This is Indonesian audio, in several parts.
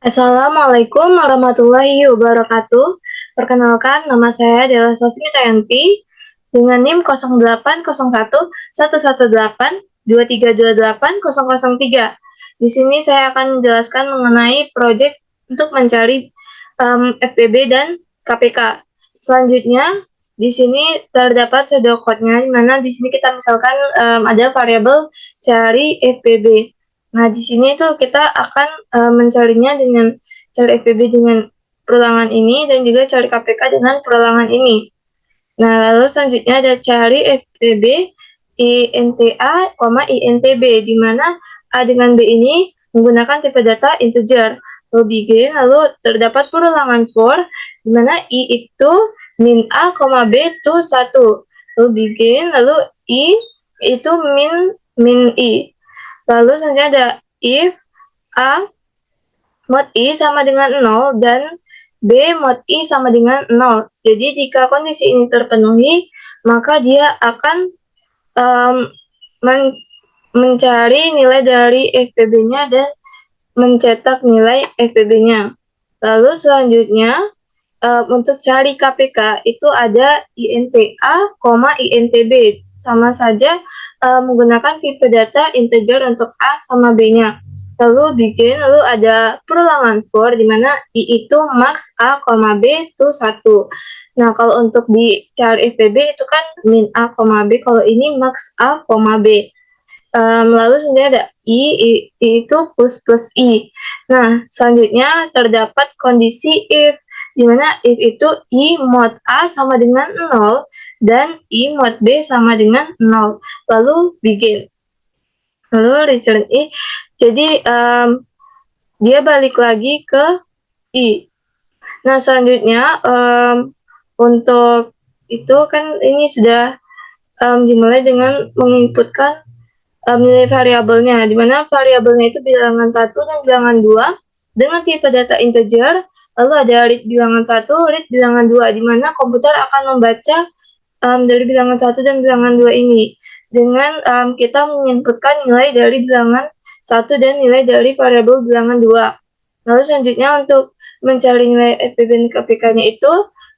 Assalamualaikum warahmatullahi wabarakatuh. Perkenalkan, nama saya adalah Sasmi Tayanti dengan NIM 08011182328003. Di sini saya akan menjelaskan mengenai proyek untuk mencari FPB dan KPK. Selanjutnya, di sini terdapat pseudocode-nya, di mana di sini kita misalkan ada variabel cari FPB. Nah, di sini tuh kita akan mencarinya dengan cari FPB dengan perulangan ini dan juga cari KPK dengan perulangan ini. Nah, lalu selanjutnya ada cari FPB INTA, INTB, di mana A dengan B ini menggunakan tipe data integer. Lalu begin, lalu terdapat perulangan for, di mana I itu min A, B itu 1. Lalu begin, lalu I itu min I. Lalu selanjutnya ada if A mod I sama dengan 0 dan B mod I sama dengan 0. Jadi jika kondisi ini terpenuhi, maka dia akan mencari nilai dari FPB-nya dan mencetak nilai FPB-nya. Lalu selanjutnya untuk cari KPK itu ada INTA, INTB. Sama saja menggunakan tipe data integer untuk A sama B-nya. Lalu bikin, lalu ada perulangan for, di mana I itu max A, B itu 1. Nah, kalau untuk dicari FPB itu kan min A, B. Kalau ini max A, B. Lalu selanjutnya ada I itu plus I. Nah, selanjutnya terdapat kondisi if, di mana if itu I mod A sama dengan 0 dan I mod B sama dengan 0. Lalu begin. Lalu return I. Jadi dia balik lagi ke I. Nah, selanjutnya untuk itu kan ini sudah dimulai dengan menginputkan nilai variabelnya, di mana variabelnya itu bilangan 1 dan bilangan 2 dengan tipe data integer. Lalu ada read bilangan 1, read bilangan 2, di mana komputer akan membaca dari bilangan 1 dan bilangan 2 ini dengan kita menginputkan nilai dari bilangan 1 dan nilai dari variabel bilangan 2. Lalu selanjutnya untuk mencari nilai FPB dan KPK-nya itu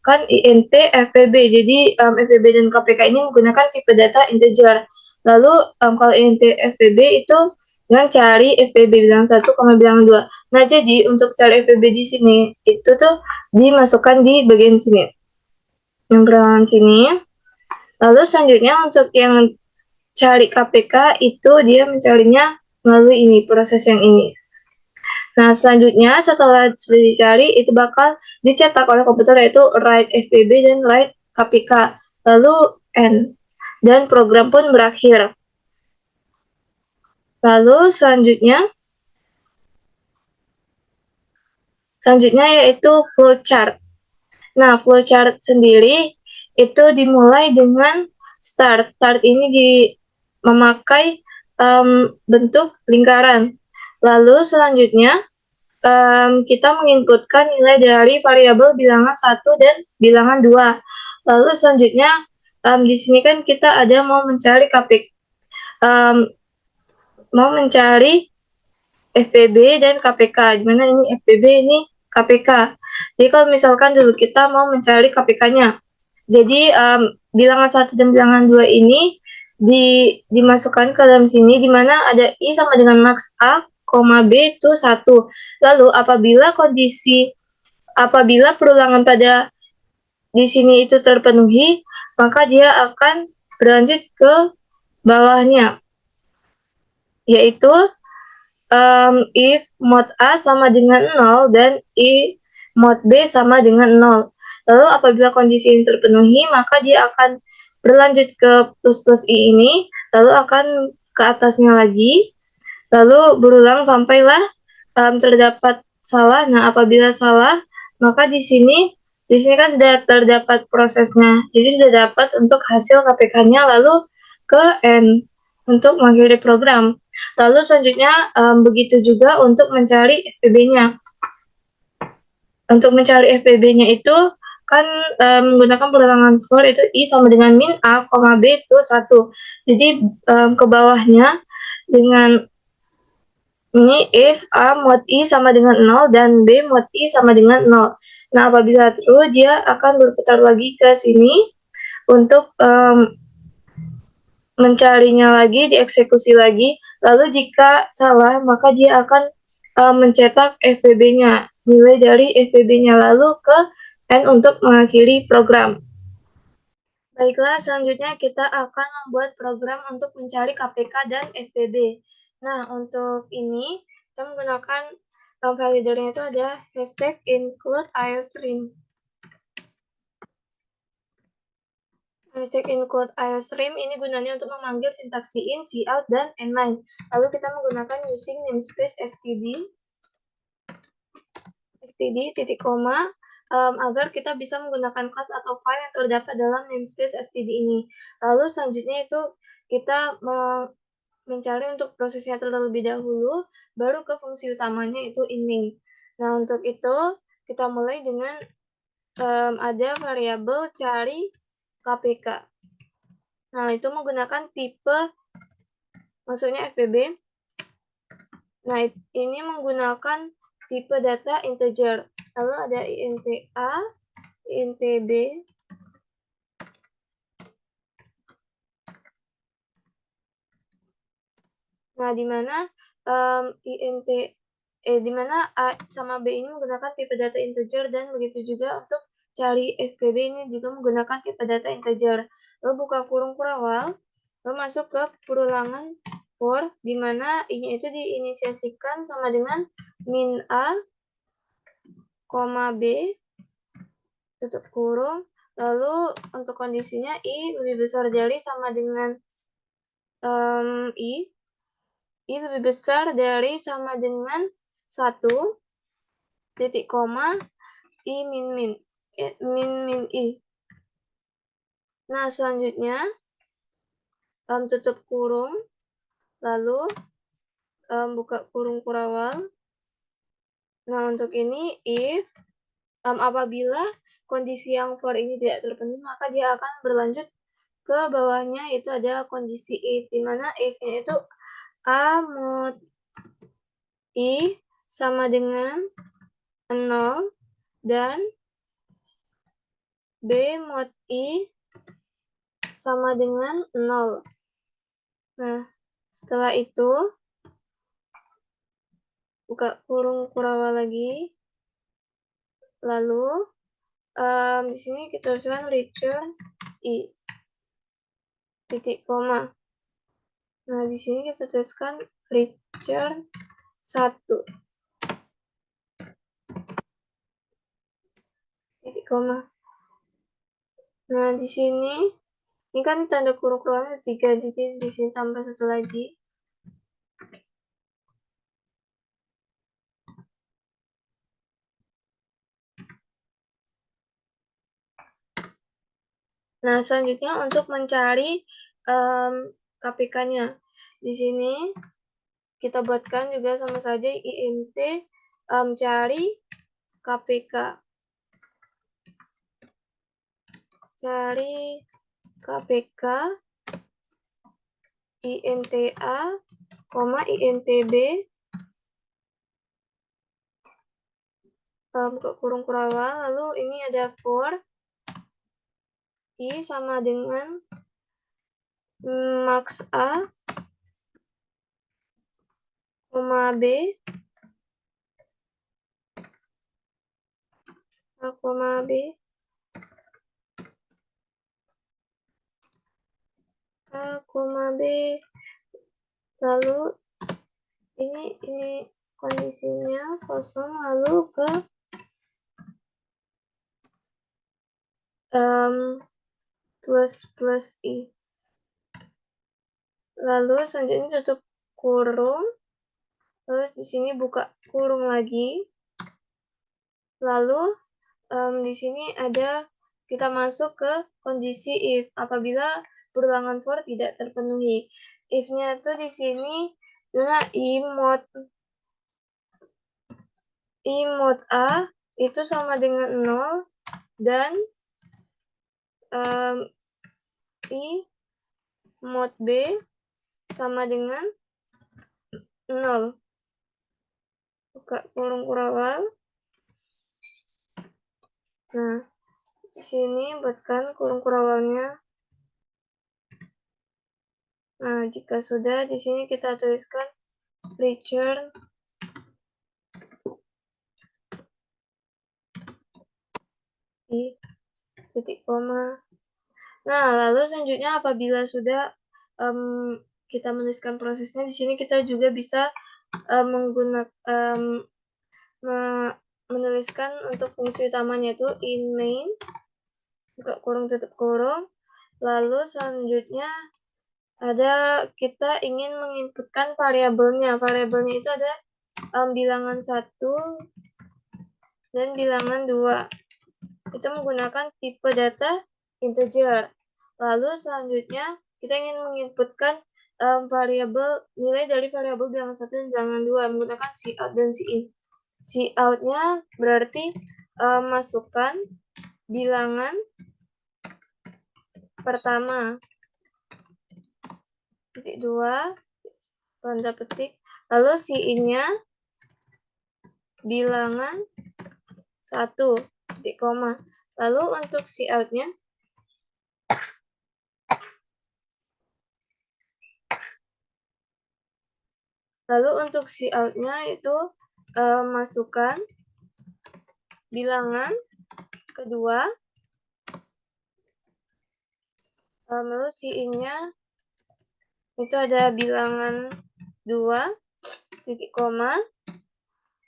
kan INT FPB. Jadi FPB dan KPK ini menggunakan tipe data integer. Lalu kalau INT FPB itu dengan cari FPB bilangan 1, bilangan 2. Nah, jadi untuk cari FPB di sini itu tuh dimasukkan di bagian sini. Yang perulangan sini. Lalu selanjutnya untuk yang cari KPK itu dia mencarinya melalui ini, proses yang ini. Nah, selanjutnya setelah sudah dicari, itu bakal dicetak oleh komputer, yaitu write FPB dan write KPK. Lalu end. Dan program pun berakhir. Lalu selanjutnya yaitu flowchart. Nah, flowchart sendiri itu dimulai dengan start. Start ini memakai bentuk lingkaran. Lalu selanjutnya kita menginputkan nilai dari variabel bilangan 1 dan bilangan 2. Lalu selanjutnya di sini kan kita ada mau mencari FPB dan KPK, di mana ini FPB, ini KPK. Jadi kalau misalkan dulu kita mau mencari KPK-nya, jadi bilangan 1 dan bilangan 2 ini dimasukkan ke dalam sini, di mana ada I sama dengan max A, B itu 1. Lalu apabila perulangan pada di sini itu terpenuhi, maka dia akan berlanjut ke bawahnya, yaitu if mod A sama dengan 0 dan if mod B sama dengan 0. Lalu apabila kondisi ini terpenuhi, maka dia akan berlanjut ke plus I ini, lalu akan ke atasnya lagi, lalu berulang sampailah terdapat salah. Nah, apabila salah, maka di sini kan sudah terdapat prosesnya. Jadi sudah dapat untuk hasil KPK-nya, lalu ke end untuk mengakhiri program. Lalu selanjutnya begitu juga untuk mencari FPB-nya. Untuk mencari FPB-nya itu kan menggunakan perulangan for, itu I sama dengan min A, B itu 1. Jadi ke bawahnya dengan Ini if A mod I sama dengan 0 dan B mod I sama dengan 0. Nah, apabila true, dia akan berputar lagi ke sini untuk mencarinya lagi, dieksekusi lagi. Lalu jika salah, maka dia akan mencetak FPB-nya, nilai dari FPB-nya, lalu ke N untuk mengakhiri program. Baiklah, selanjutnya kita akan membuat program untuk mencari KPK dan FPB. Nah, untuk ini kita menggunakan validernya itu ada hashtag include iostream. Hashtag include iostream ini gunanya untuk memanggil sintaks in, cout, dan inline. Lalu kita menggunakan using namespace std titik koma agar kita bisa menggunakan kelas atau file yang terdapat dalam namespace std ini. Lalu selanjutnya itu kita mencari untuk prosesnya terlebih dahulu, baru ke fungsi utamanya itu inmain. Nah, untuk itu kita mulai dengan ada variabel cari KPK. Nah, itu menggunakan tipe, maksudnya FPB. Nah, ini menggunakan tipe data integer. Lalu ada int A, int B, nah di mana di mana A sama B ini menggunakan tipe data integer, dan begitu juga untuk cari FPB ini juga menggunakan tipe data integer. Lalu buka kurung kurawal, lalu masuk ke perulangan for, di mana I-nya itu diinisiasikan sama dengan min A, B, tutup kurung. Lalu untuk kondisinya I lebih besar dari sama dengan I lebih besar dari sama dengan 1, titik koma, I min I. Nah, selanjutnya tutup kurung, lalu buka kurung kurawal. Nah, untuk ini if apabila kondisi yang for ini tidak terpenuhi, maka dia akan berlanjut ke bawahnya, itu ada kondisi if, di mana if-nya itu A mod I sama dengan 0 dan B mod I sama dengan 0. Nah, setelah itu buka kurung kurawal lagi. Lalu di sini kita tuliskan return I titik koma. Nah, di sini kita tuliskan return 1 titik koma. Nah, di sini ini kan tanda kurung kurawalnya 3, jadi di sini tambah 1 lagi. Nah, selanjutnya untuk mencari KPK-nya. Di sini kita buatkan juga sama saja int cari KPK. Cari KPK int A, int B, buka kurung kurawal, lalu ini ada for I sama dengan max A, B, B, B, lalu ini kondisinya kosong, lalu ke plus I. Lalu selanjutnya tutup kurung, terus di sini buka kurung lagi. Lalu di sini ada kita masuk ke kondisi if apabila perulangan for tidak terpenuhi. If-nya tuh di sini mana I mod A itu sama dengan 0 dan I mod B sama dengan 0. buka kurung kurawal. Nah, di sini buatkan kurung kurawalnya. Nah, jika sudah, di sini kita tuliskan return di titik koma. Nah, lalu selanjutnya apabila sudah kita menuliskan prosesnya, di sini kita juga bisa menggunakan menuliskan untuk fungsi utamanya itu in main, buka kurung tutup kurung. Lalu selanjutnya ada kita ingin menginputkan variabelnya. Variabelnya itu ada bilangan 1 dan bilangan 2. Itu menggunakan tipe data integer. Lalu selanjutnya kita ingin menginputkan variabel nilai dari variabel bilangan 1 dan bilangan 2 menggunakan cout dan cin. Cout-nya berarti masukkan bilangan pertama titik 2 tanda petik, lalu cin-nya bilangan 1 titik koma. Lalu untuk cout-nya itu masukkan bilangan kedua, lalu cin-nya itu ada bilangan 2 titik koma.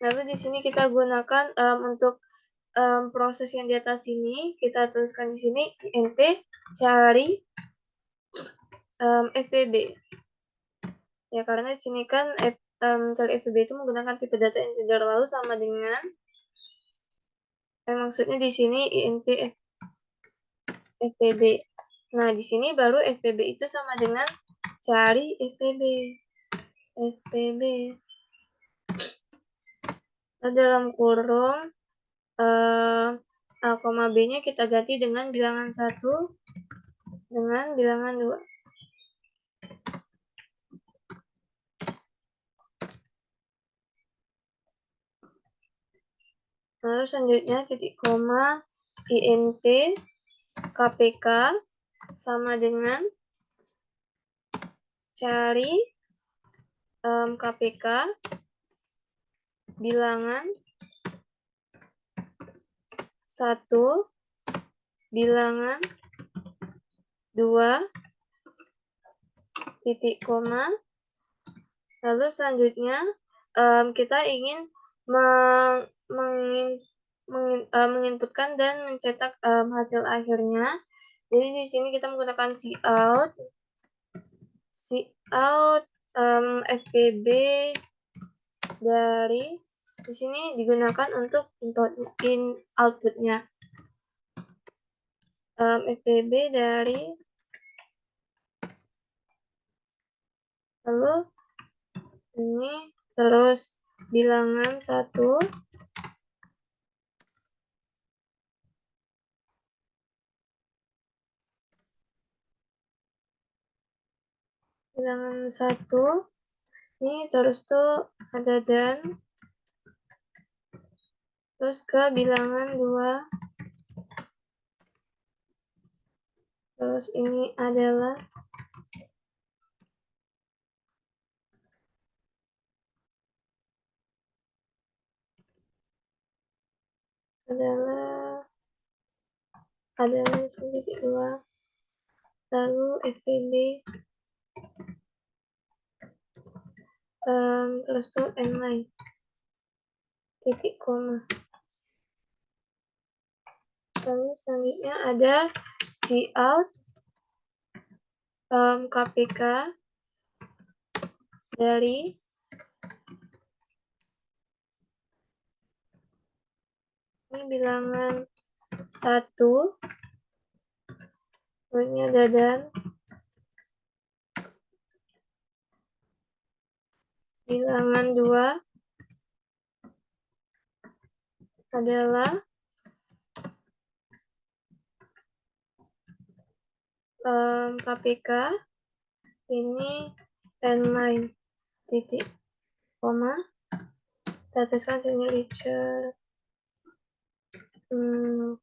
Lalu di sini kita gunakan untuk proses yang di atas ini, kita tuliskan di sini int cari fpb. Ya, karena di sini kan cari fpb itu menggunakan tipe data integer, lalu sama dengan maksudnya di sini int fpb. Nah, di sini baru fpb itu sama dengan cari fpb. Dalam kurung A, B-nya kita ganti dengan bilangan 1 dengan bilangan 2. Lalu selanjutnya titik koma int kpk sama dengan cari kpk bilangan 1 bilangan 2 titik koma. Lalu selanjutnya kita ingin menginputkan dan mencetak hasil akhirnya. Jadi di sini kita menggunakan cout fpb dari di sini digunakan untuk outputnya. fpb dari lalu ini terus bilangan 1 bilangan 1 ini terus tuh ada dan terus ke bilangan 2 terus ini adalah titik 2 lalu fpb terus tuh n-line titik koma. Lalu selanjutnya ada cout kpk dari ini bilangan 1 lalu dan bilangan 2 adalah kpk ini n-line titik koma. kita teskan sini Richard. Nah,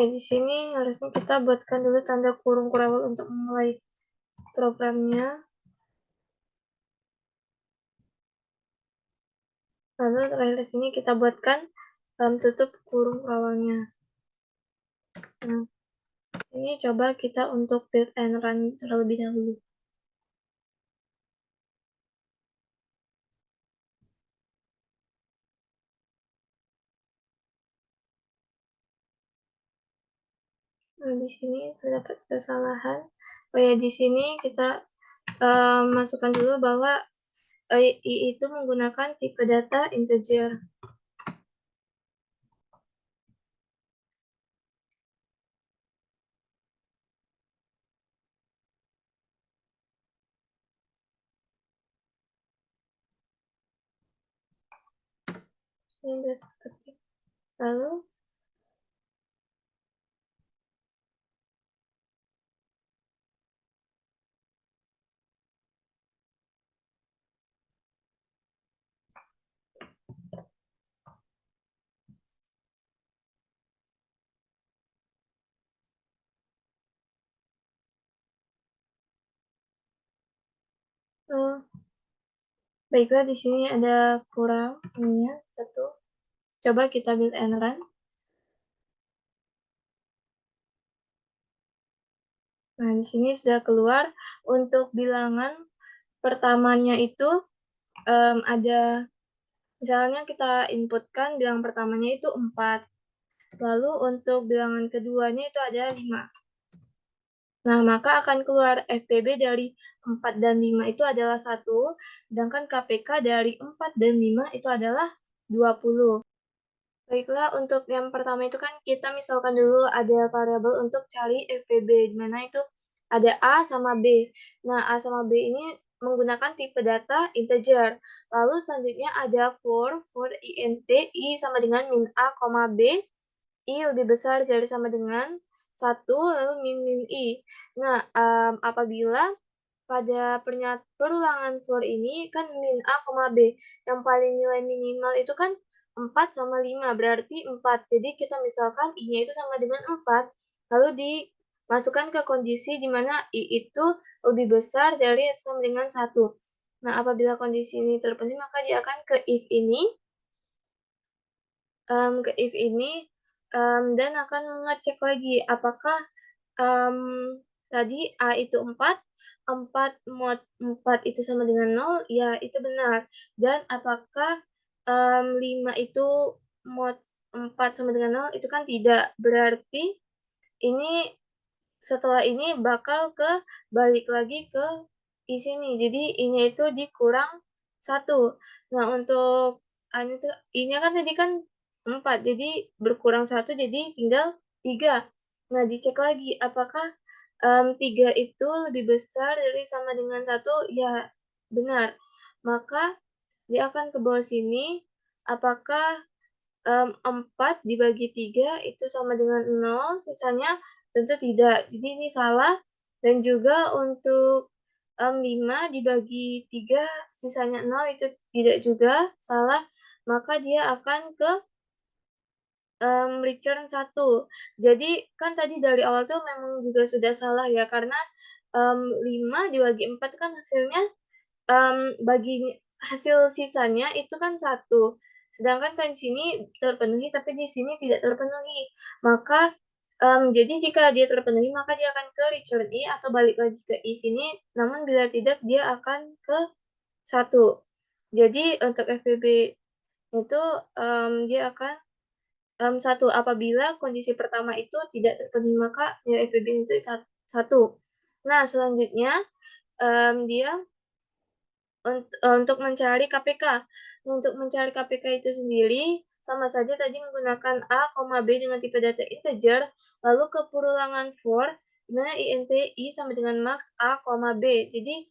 di sini harusnya kita buatkan dulu tanda kurung kurawal untuk memulai programnya. Lalu terakhir di sini kita buatkan tutup kurung kurawalnya. Nah, ini coba kita untuk build and run terlebih dahulu. Nah, di sini terdapat kesalahan. Oh ya, di sini kita masukkan dulu bahwa i itu menggunakan tipe data integer. Ini sudah seperti. Lalu baiklah, di sini ada kurang ininya satu. Coba kita build and run. Nah, di sini sudah keluar untuk bilangan pertamanya itu ada, misalnya kita inputkan bilangan pertamanya itu 4. Lalu untuk bilangan keduanya itu ada 5. Nah, maka akan keluar FPB dari 4 dan 5 itu adalah 1, sedangkan KPK dari 4 dan 5 itu adalah 20. Baiklah, untuk yang pertama itu kan kita misalkan dulu ada variabel untuk cari FPB, di mana itu ada A sama B. Nah, A sama B ini menggunakan tipe data integer. Lalu selanjutnya ada for int I sama dengan min A, B, I lebih besar dari sama dengan 1, lalu min I. Nah, apabila pada perulangan for ini kan min A, B, yang paling nilai minimal itu kan 4 sama 5, berarti 4. Jadi kita misalkan I-nya itu sama dengan 4, lalu dimasukkan ke kondisi di mana I itu lebih besar dari sama dengan 1. Nah, apabila kondisi ini terpenuhi, maka dia akan ke if ini, dan akan mengecek lagi apakah tadi A itu 4 mod 4 itu sama dengan 0, ya itu benar. Dan apakah 5 itu mod 4 sama dengan 0, itu kan tidak. Berarti ini setelah ini bakal balik lagi ke di sini. Jadi ini itu dikurang 1. Nah, untuk ini kan tadi kan 4, jadi berkurang 1, jadi tinggal 3. Nah, dicek lagi apakah 3 itu lebih besar dari sama dengan 1, ya benar. Maka dia akan ke bawah sini, apakah 4 dibagi 3 itu sama dengan 0, sisanya tentu tidak. Jadi ini salah. Dan juga untuk 5 dibagi 3 sisanya 0 itu tidak juga salah. Maka dia akan ke return 1. Jadi kan tadi dari awal tuh memang juga sudah salah ya, karena 5 dibagi 4 kan hasilnya bagi hasil sisanya itu kan 1. Sedangkan kan di sini terpenuhi, tapi di sini tidak terpenuhi. Maka jadi jika dia terpenuhi, maka dia akan ke return I atau balik lagi ke I sini. Namun bila tidak, dia akan ke 1. Jadi untuk FPB itu dia akan 1. Apabila kondisi pertama itu tidak terpenuhi, maka nilai FPB itu 1. Nah, selanjutnya dia untuk mencari KPK. Untuk mencari KPK itu sendiri, sama saja tadi menggunakan A, B dengan tipe data integer, lalu ke perulangan for, di mana int I sama dengan max A, B. Jadi,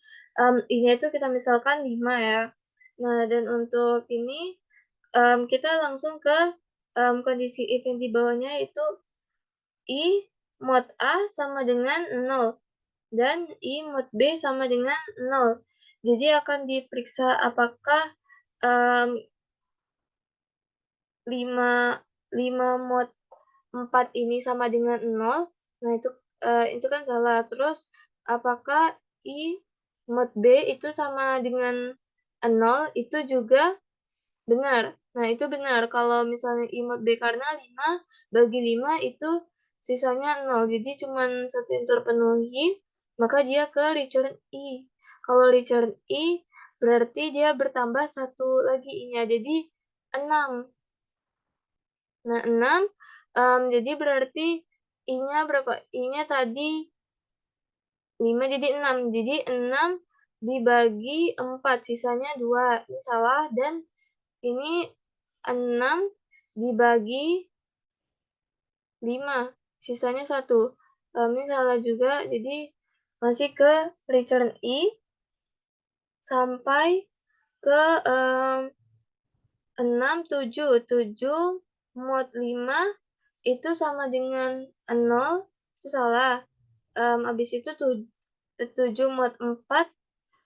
I-nya itu kita misalkan 5 ya. Nah, dan untuk ini, kita langsung ke kondisi if yang di bawahnya itu I mod A sama dengan 0 dan I mod B sama dengan 0. Jadi akan diperiksa apakah 5 mod 4 ini sama dengan 0. Nah, itu kan salah. Terus apakah I mod B itu sama dengan 0 itu juga benar. Nah, itu benar. Kalau misalnya I mod B karena 5 bagi 5 itu sisanya 0. Jadi cuma satu yang terpenuhi, maka dia ke return I. Kalau return I berarti dia bertambah satu lagi I-nya. Jadi 6. Nah, 6 jadi berarti I-nya berapa? I-nya tadi 5 jadi 6. Jadi 6 dibagi 4 sisanya 2. Ini salah dan ini 6 dibagi 5 sisanya 1. Ini salah juga. Jadi masih ke return I sampai ke 6, 7. 7 mod 5 itu sama dengan 0. Itu salah. Habis itu 7 mod 4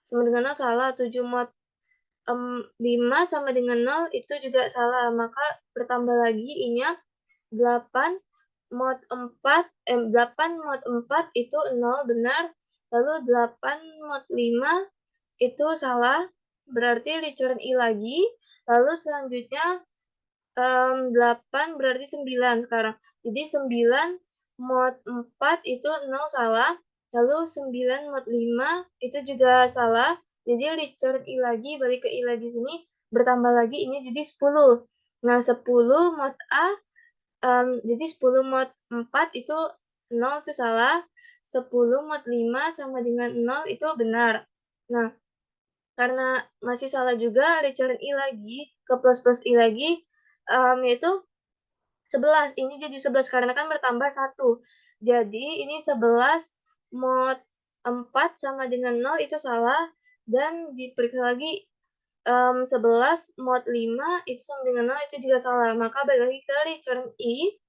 sama dengan 0 salah. 7 mod 5 sama dengan 0 itu juga salah. Maka bertambah lagi I-nya 8 mod 4 8 mod 4 itu 0 benar. Lalu 8 mod 5 itu salah. Berarti return I lagi. Lalu selanjutnya 8 berarti 9 sekarang. Jadi 9 mod 4 itu 0 salah. Lalu 9 mod 5 itu juga salah. Jadi return I lagi, balik ke I lagi sini. Bertambah lagi ini jadi 10. Nah, 10 mod A, jadi 10 mod 4 itu 0 itu salah. 10 mod 5 sama dengan 0 itu benar. Nah, karena masih salah juga, return I lagi, ke plus I lagi, yaitu 11. Ini jadi 11 karena kan bertambah 1. Jadi ini 11 mod 4 sama dengan 0 itu salah. Dan diperiksa lagi 11 mod 5 itu sama dengan 0 itu juga salah. Maka balik lagi ke return I.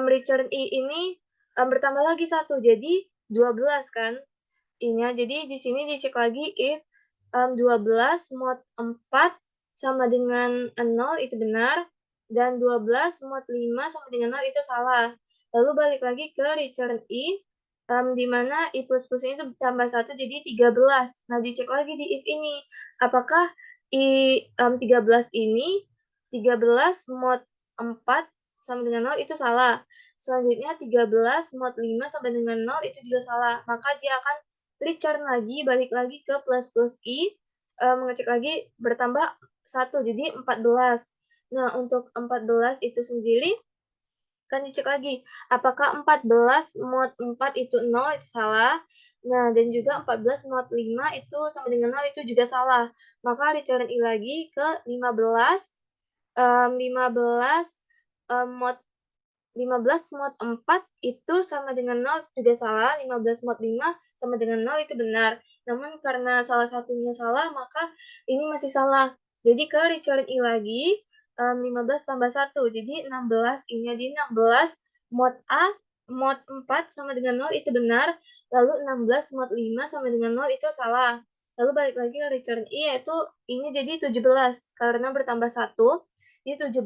Return I ini bertambah lagi 1. Jadi 12 kan I-nya. Jadi di sini dicek lagi if 12 mod 4 sama dengan 0 itu benar. Dan 12 mod 5 sama dengan 0 itu salah. Lalu balik lagi ke return I. Di mana I plus plusnya itu tambah 1 jadi 13. Nah, dicek lagi di if ini. Apakah I 13 ini 13 mod 4 sama dengan 0 itu salah. Selanjutnya 13 mod 5 sama dengan 0 itu juga salah. Maka dia akan return lagi, balik lagi ke plus I, mengecek lagi bertambah 1, jadi 14. Nah, untuk 14 itu sendiri, kan dicek lagi, apakah 14 mod 4 itu 0, itu salah. Nah, dan juga 14 mod 5 itu sama dengan 0, itu juga salah. Maka return I lagi ke 15, 15 mod 15 mod 4 itu sama dengan 0 juga salah, 15 mod 5 sama dengan 0 itu benar. Namun karena salah satunya salah, maka ini masih salah. Jadi ke return I lagi, 15 tambah 1, jadi 16 ini. Jadi 16 mod A, mod 4 sama dengan 0 itu benar, lalu 16 mod 5 sama dengan 0 itu salah. Lalu balik lagi ke return I, yaitu ini jadi 17, karena bertambah 1, jadi 17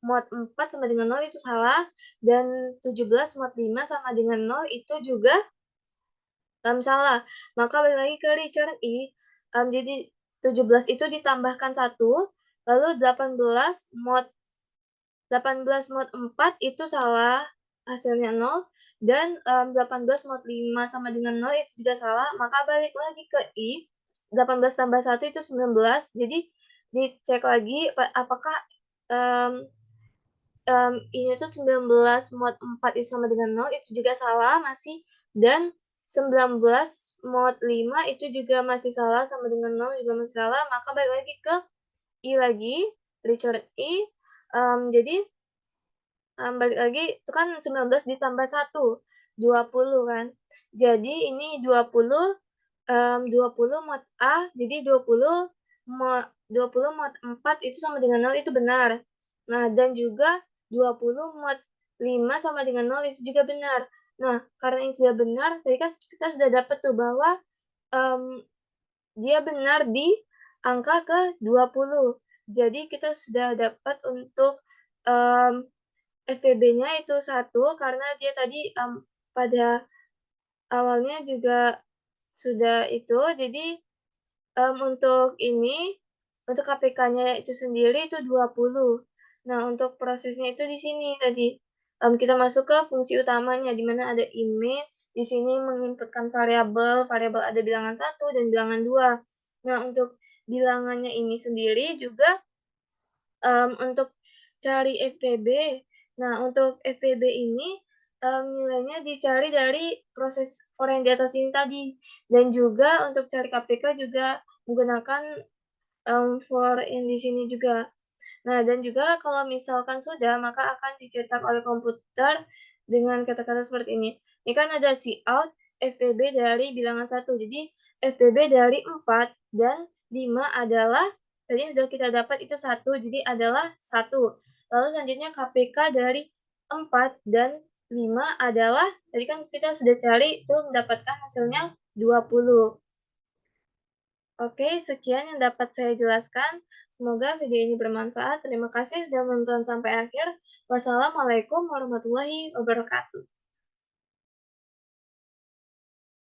mod 4 sama dengan 0 itu salah, dan 17 mod 5 sama dengan 0 itu juga salah. Maka balik lagi ke return I, jadi 17 itu ditambahkan 1, lalu 18 mod 4 itu salah, hasilnya 0, dan 18 mod 5 sama dengan 0 itu juga salah, maka balik lagi ke I, 18 tambah 1 itu 19, jadi dicek lagi apakah ini tuh 19 mod 4 itu sama dengan 0 itu juga salah masih, dan 19 mod 5 itu juga masih salah sama dengan 0 juga masih salah, maka balik lagi ke I lagi, return I, jadi balik lagi itu kan 19 ditambah 1, 20 kan. Jadi ini 20 mod A, jadi 20 mod 4 itu sama dengan 0 itu benar. Nah, dan juga 20 mod 5 sama dengan 0 itu juga benar. Nah, karena ini sudah benar, tadi kan kita sudah dapat tuh bahwa dia benar di angka ke-20. Jadi kita sudah dapat untuk FPB-nya itu 1 karena dia tadi pada awalnya juga sudah itu. Jadi untuk ini, untuk KPK-nya itu sendiri itu 20. Nah, untuk prosesnya itu di sini tadi, kita masuk ke fungsi utamanya, di mana ada init, di sini menginputkan variabel, variabel ada bilangan 1 dan bilangan 2. Nah, untuk bilangannya ini sendiri juga untuk cari FPB. Nah, untuk FPB ini nilainya dicari dari proses for yang di atas ini tadi. Dan juga untuk cari KPK juga menggunakan for yang di sini juga. Nah, dan juga kalau misalkan sudah, maka akan dicetak oleh komputer dengan kata-kata seperti ini. Ini kan ada cout FPB dari bilangan 1. Jadi, FPB dari 4 dan 5 adalah, tadi sudah kita dapat itu 1, jadi adalah 1. Lalu selanjutnya KPK dari 4 dan 5 adalah, tadi kan kita sudah cari itu mendapatkan hasilnya 20. Oke, sekian yang dapat saya jelaskan. Semoga video ini bermanfaat. Terima kasih sudah menonton sampai akhir. Wassalamualaikum warahmatullahi wabarakatuh.